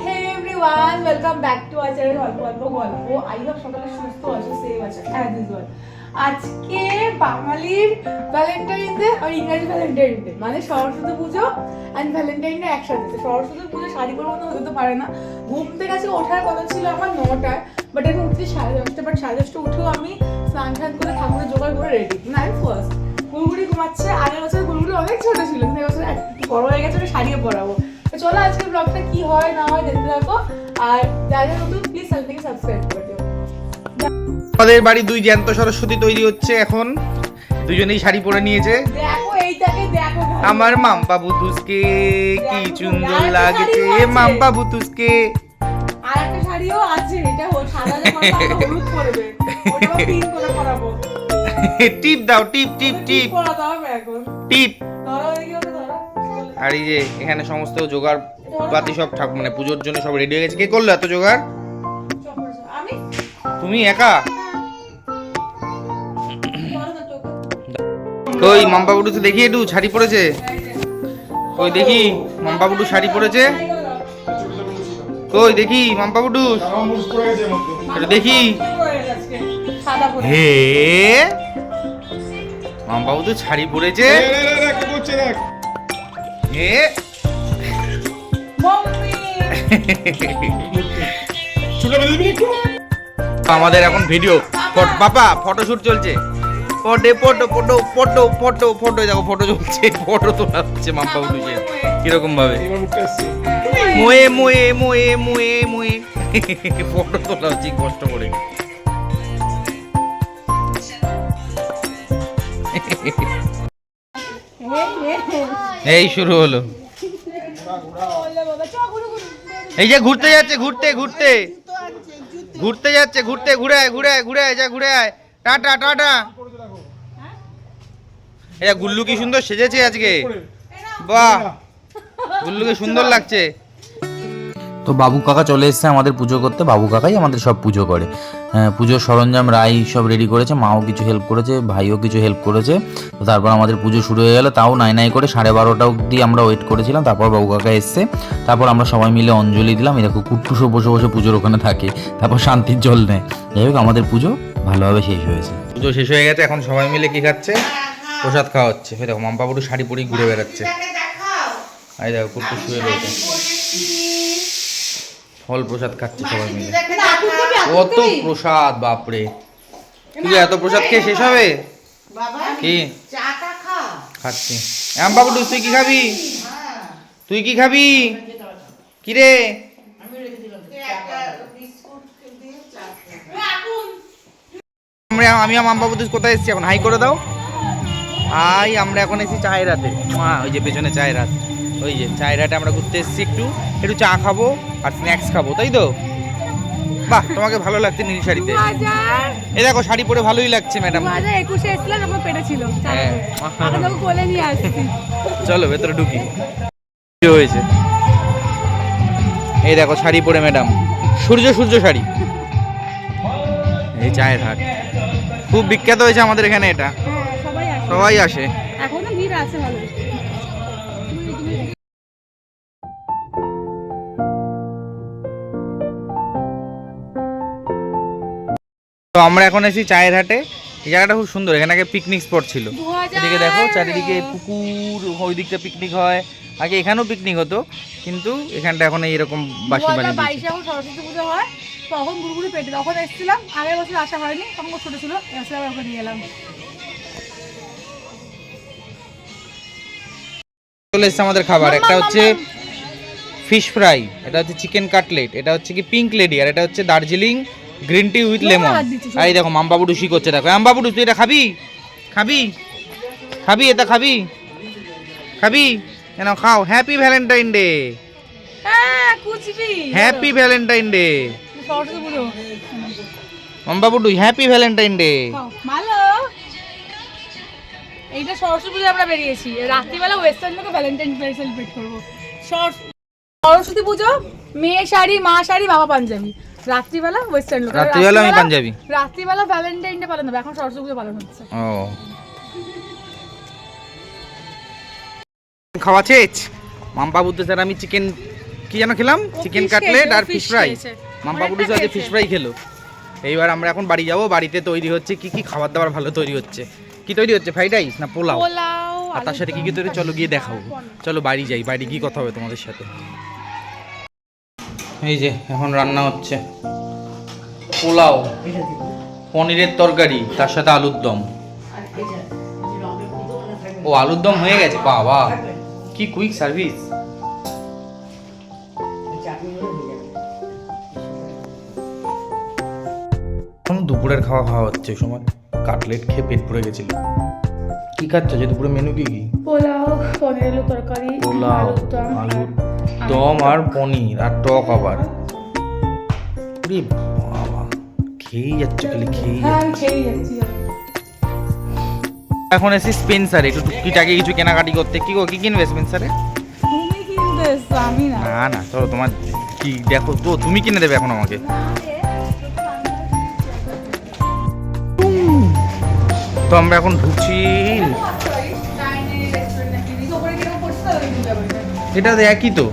Everyone welcome back to our channel অল্প অল্প গল্প। আই হোপ সকালে সুস্থ আছো, সেভ আছো অ্যাজ ইউজুয়াল। আজকে বাঙালির ভ্যালেন্টাইন ডে আর ইংরেজি ভ্যালেন্টাইন ডে, মানে সরস্বতী পুজো অ্যান্ড ভ্যালেন্টাইন ডে একসাথে। সরস্বতী পুজো শাড়ি পরে মতো হতে তো পারে না। ঘুম থেকে আজকে ওঠার কথা ছিল আমার 9টায়, বাট আমি উঠছি 10:30। বাট 10:30 উঠেও আমি স্নান টান করে ঠাকুরের জোগাড় করে রেডি। না আমি ফার্স্ট গুলগুলি ঘুমাচ্ছে। আগের বছর গুলগুলি অনেক ছোট ছিল, কিন্তু এবছর একটু বড় হয়ে গেছে, ওটা শাড়িয়ে পরাবো। তো চলো আজকের ব্লগটা কি হয় না হয় দেখতে থাকো। আর যারা নতুন প্লিজ চ্যানেলটাকে সাবস্ক্রাইব করে দিও। আমাদের বাড়ি দুই জ্যান্ত সরস্বতী তৈরি হচ্ছে এখন। দুজনেই শাড়ি পরে নিয়েছে। দেখো এইটাকে দেখো, আমার মাম্পা বুতুসকে কি সুন্দর লাগছে, মাম্পা বুতুসকে। আর একটা শাড়িও আছে, এটা সাদা জামা হলুদ পরবে, ওটা পিঙ্ক করে পরাবো। টিপ দাও, টিপ টিপ টিপ পরাতে হবে এখন। টিপ। ধরো এদিকে ধরো। আর এই যে এখানে সমস্ত জোগাড় পাতি সব মানে পুজোর জন্য সব রেডি হয়ে গেছে। কে করলো এত জোগাড়? আমি তুমি একা? কই মাম্পা বুটু দেখি একটু শাড়ি পরেছে। কই দেখি মাম্পা বুটু শাড়ি পরেছে। কই দেখি মাম্পা বুটু এটা দেখি। হে মাম্পা বুটু শাড়ি পরেছে। হে আমাদের এখন ভিডিও পাপা ফটোশুট চলছে। Photo photo photo photo photo photo দেখো, ফটো চলছে, ফটো তোলা হচ্ছে মাম্পা বুটুকে কিরকম ভাবে মোয়ে মোয়ে মোয়ে মোয়ে মোয়ে ফটো তোলা হচ্ছে কষ্ট করে। এই শুরু হলো। এই যে ঘুরতে যাচ্ছে, ঘুরতে ঘুরতে ঘুরতে যাচ্ছে, ঘুরতে ঘুরে আয় ঘুরে আয় ঘুরে আয়, যা ঘুরে আয়। Tata tata. এটা গুল্লু কি সুন্দর সেজেছে আজকে, বাহ গুল্লুকে সুন্দর লাগছে। তো বাবু কাকা চলে এসেছে আমাদের পুজো করতে। বাবু কাকাই আমাদের সব পুজো করে। পুজোর সরঞ্জাম রাই সব রেডি করেছে, মাও কিছু হেল্প করেছে, ভাইও কিছু হেল্প করেছে। তো তারপর আমাদের পুজো শুরু হয়ে গেল, তাও নাই নাই করে 12:30 অবধি আমরা ওয়েট করেছিলাম। তারপর বাবু কাকা এসছে, তারপর আমরা সবাই মিলে অঞ্জলি দিলাম। এই দেখো কুট্টুসও বসে বসে পুজোর ওখানে থাকে, তারপর শান্তির জল নেয়। যাই হোক আমাদের পুজো ভালোভাবে শেষ হয়েছে। পুজো শেষ হয়ে গেছে, এখন সবাই মিলে কি খাচ্ছে? প্রসাদ খাওয়া হচ্ছে। দেখো মাম্পা বুটু শাড়ি পরে ঘুরে বেড়াচ্ছে। এই দেখো কুট্টু শুয়ে রয়েছে, ফল প্রসাদ খাচ্ছে সবাই মিলে। কত প্রসাদ, বাপরে! তুই এত প্রসাদ খেয়ে শেষ হবে কি? খাচ্ছি। বাবু তুই কি খাবি? তুই কি খাবি? কি রে? আমি মাম্পা বুদ্ধি কোথায় এসেছি এখন? হাই করে দাও। হাই। আমরা এখন এসেছি চায়ের রাতে। ওই যে পেছনে চায়ের রাত, ওই যে চায়ের রাতে আমরা ঘুরতে এসেছি। একটু একটু চা খাবো আর স্ন্যাক্স খাবো, তাই তো? বাহ, তোমাকে ভালো লাগছে নীল শাড়িতে। এই দেখো শাড়ি পরে ভালোই লাগছে ম্যাডাম। 2021 এসেছিলাম, তখন পেটে ছিল। এখন তো কোলে নিয়ে আসছি। চলো ভেতরে ঢুকি। কি হয়েছে? এই দেখো শাড়ি পরে ম্যাডাম, সূর্য সূর্য শাড়ি। এই চায়ের হাট খুব বিখ্যাত হয়েছে আমাদের এখানে, এটা সবাই আসে। এখনো ভিড় আছে ভালো। তো আমরা এখন এসেছি চায়ের হাটে। এই জায়গাটা খুব সুন্দর, এখানে আগে পিকনিক স্পট ছিল। এদিকে দেখো চারিদিকে পুকুর, ওই দিকটা পিকনিক হয়। আগে এখানেও পিকনিক হতো, কিন্তু এখানটা এখন এইরকম বাসি বানিয়ে দিয়েছে। 2022 সরস্বতী পুজো হয়, তখন গুড়গুড়ি পেটে, তখন এসেছিলাম। আগের বছর আসা হয়নি, তখন ছোট ছিল। এবছর আবার নিয়ে এলাম। চলে এসেছে আমাদের খাবার। একটা হচ্ছে ফিশ ফ্রাই, এটা হচ্ছে চিকেন কাটলেট, এটা হচ্ছে কি পিঙ্ক লেডি, আর এটা হচ্ছে Darjeeling green tea with lemon. আর এই দেখো মাম্পা বুটু শি করছে, দেখো মাম্পা বুটু তুই এটা খাবি? খাবি? খাবি? এটা খাবি? খাবি? কেন খাও। Happy valentine day. হ্যাঁ কুচবি। Happy valentine day Saraswati Puja. Mampa Butu happy valentine day. ভালো। এইটা সরস্বতী পুজো আমরা বেরিয়েছি, রাত্রিবেলা ওয়েস্টার্ন লোকে ভ্যালেন্টাইন ডে সেলিব্রেট করবো। সরস্বতী পুজো মেয়ে শাড়ি, মা শাড়ি, বাবা পাঞ্জাবি। রাত্রিবেলা ওয়েস্টার্ন লোক, রাত্রিবেলা আমি পাঞ্জাবি। রাত্রিবেলা ভ্যালেন্টাইন ডে পালন হবে, এখন সরস্বতী পুজো পালন হচ্ছে। ও খাওয়া চেয়েছ মাম্পা বুদ্ধ স্যার, আমি চিকেন কি যেন খেলাম, চিকেন কাটলেট আর ফিশ ফ্রাই। মাম্পা পুটুস আজকে ফিশ ফ্রাই খেলো। এইবার আমরা এখন বাড়ি যাবো, বাড়িতে তৈরি হচ্ছে কি কি খাবার দাবার ভালো তৈরি হচ্ছে। কি তৈরি হচ্ছে, ফ্রাইড রাইস না পোলাও? আর তার সাথে কি কি তৈরি, চলো গিয়ে দেখাবো। চলো বাড়ি যাই, বাড়ি কি কথা হবে তোমাদের সাথে। এই যে এখন রান্না হচ্ছে পোলাও, পনিরের তরকারি, তার সাথে আলুর দম। ও আলুর দম হয়ে গেছে, বাবা কি কুইক সার্ভিস। এখন দুপুরের খাওয়া হচ্ছে, ওই সময় কাটলেট খেয়ে পেট ভরে গেছিল। কি খাচ্ছ যে দুপুরে মেনু কি কি? পোলাও, পনির আলু তরকারি, পোলাও, আলুর দম আর পনির আর টক আবার। ওরে বাবা, খেয়েই যাচ্ছে খালি খেয়েই যাচ্ছে। এখন এসে স্পেন্সারে একটু টুকিটাকে কিছু কেনাকাটি করতে। কি গো, কি কিনবে স্পেন্সারে? তুমি কিনতে এসছো, আমি না। না না, চলো তোমার কি দেখো তো, তুমি কিনে দেবে এখন আমাকে। তো আমরা এখন ঢুকছি। এটা একই তো।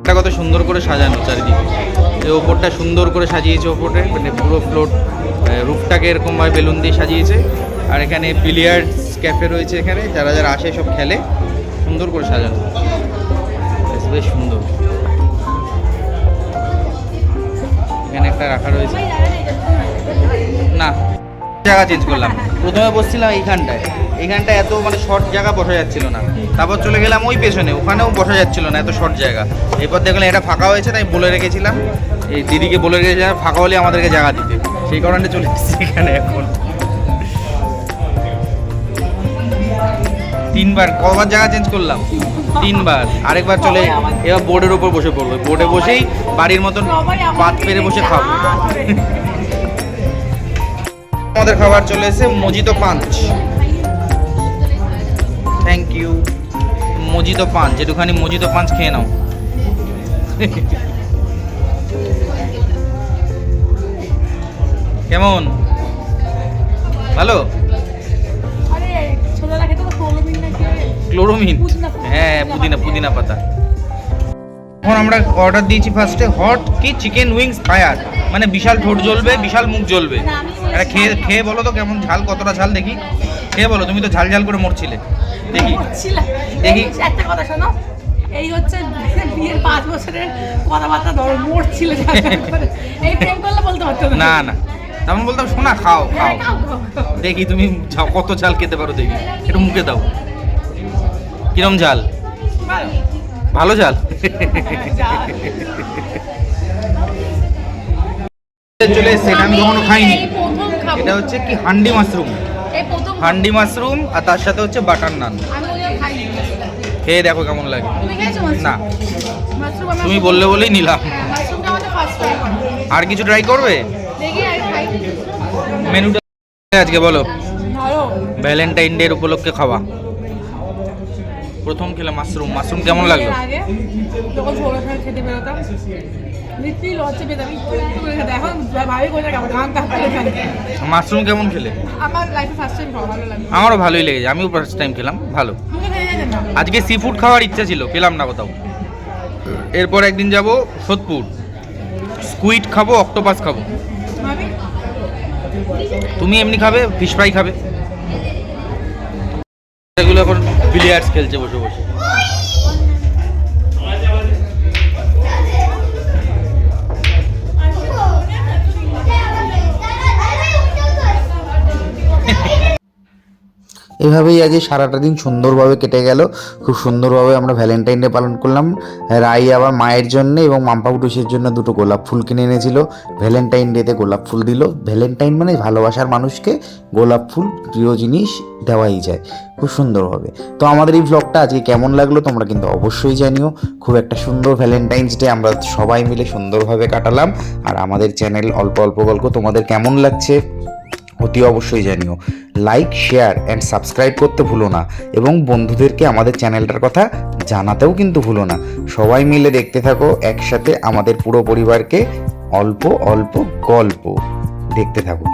এটা কত সুন্দর করে সাজানো চারিদিকে, এই ওপরটা সুন্দর করে সাজিয়েছে, ওপরে মানে পুরো ফ্লোর রুফটাকে এরকম ভাবে বেলুন দিয়ে সাজিয়েছে। আর এখানে বিলিয়ার্ডস ক্যাফে রয়েছে, এখানে যারা যারা আসে সব খেলে, সুন্দর করে সাজানো, বেশ সুন্দর। এখানে একটা রাখা রয়েছে না, জায়গা চেঞ্জ করলাম। প্রথমে বসছিলাম এইখানটায় এত মানে শর্ট জায়গা বসা যাচ্ছিল না, তারপর চলে গেলাম ওই পেছনে, ওখানেও বসা যাচ্ছিল না, এত শর্ট জায়গা। এরপর দেখলাম এটা ফাঁকা হয়েছে, তাই বলে রেখেছিলাম, এই দিদিকে বলে রেখেছিলাম ফাঁকা হলে আমাদেরকে জায়গা দিতে, সেই কারণে চলে এসেছি এখানে। এখন 3বার, কবার জায়গা চেঞ্জ করলাম? 3বার। আরেকবার চলে এবার বোর্ডের উপর বসে পড়বো, বোর্ডে বসেই বাড়ির মতন পাত পেরে বসে খাবো। আমাদের খাবার চলে এসে mojito punch. Thank you. Mojito punch, একটুখানি মজিতো পাঞ্চ খেয়ে নাও। কেমন, ভালো? ক্লোরোমিন, হ্যাঁ পুদিনা পাতা। এখন আমরা অর্ডার দিয়েছি ফার্স্টে হট কি চিকেন উইংস ফায়ার, মানে বিশাল ঠোঁট জ্বলবে, বিশাল মুখ জ্বলবে। এটা খেয়ে বলো তো কেমন ঝাল, কতটা ঝাল দেখি, খেয়ে বলো। তুমি তো ঝাল ঝাল করে মরছিলে, দেখি একটা কথা শোনো, এই হচ্ছে বিয়ের 5 বছরের কথাবার্তা ধরো, মরছিলে এই প্রেম করলে বলতে পারতো না না, তেমন বলতাম শোনা খাও খাও, দেখি তুমি কত ঝাল খেতে পারো, দেখি একটু মুখে দাও। কিরম ঝাল? ভালো ঝাল। চলে এসছে, এটা আমি কখনো খাইনি। এটা হচ্ছে কি হান্ডি মাশরুম আর তার সাথে হচ্ছে বাটার নান। খেয়ে দেখো কেমন লাগে। না, তুমি বললে বলেই নিলাম। আর কিছু ট্রাই করবে? মেনুটা আজকে বলো, ভ্যালেন্টাইন ডে উপলক্ষে খাওয়া। প্রথম খেলাম মাশরুম কেমন লাগলো? যখন ছোট খেতে বেরোতাম লিট্রিল লজ্জা পেতাম, এখন ভাবি কোথায় খাবো, ধান মাশরুম কেমন খেলে? আমার লাইফে ফার্স্ট টাইম খাওয়া, ভালো লাগে। আমারও ভালোই লেগেছে, আমিও ফার্স্ট টাইম খেলাম, ভালো। আজকে সি ফুড খাওয়ার ইচ্ছা ছিল, পেলাম না কোথাও। এরপর একদিন যাব সোদপুর, স্কুইড খাবো, অক্টোপাস খাবো। তুমি এমনি খাবে, ফিশ ফ্রাই খাবে। এগুলো এখন বিলিয়ার্ডস খেলছে বসে বসে। এভাবেই আজ সারাটা দিন সুন্দরভাবে কেটে গেল। খুব সুন্দরভাবে আমরা ভ্যালেন্টাইন ডে পালন করলাম। রাই আবার মায়ের জন্য এবং মাম্পা পুটুসের জন্য 2টো গোলাপ ফুল কিনে এনেছিল। ভ্যালেন্টাইন ডেতে গোলাপ ফুল দিল। ভ্যালেন্টাইন মানে ভালোবাসার মানুষকে গোলাপ ফুল প্রিয় জিনিস দেওয়াই যায় খুব সুন্দরভাবে। তো আমাদের এই ব্লগটা আজকে কেমন লাগলো তোমরা কিন্তু অবশ্যই জানিও। খুব একটা সুন্দর ভ্যালেন্টাইন্স ডে আমরা সবাই মিলে সুন্দরভাবে কাটালাম। আর আমাদের চ্যানেল অল্প অল্প গল্প তোমাদের কেমন লাগছে অতি অবশ্যই জানিও। লাইক, শেয়ার অ্যান্ড সাবস্ক্রাইব করতে ভুলো না এবং বন্ধুদেরকে আমাদের চ্যানেলটার কথা জানাতেও কিন্তু ভুলো না। সবাই মিলে দেখতে থাকো একসাথে আমাদের পুরো পরিবারকে অল্প অল্প গল্প দেখতে থাকো।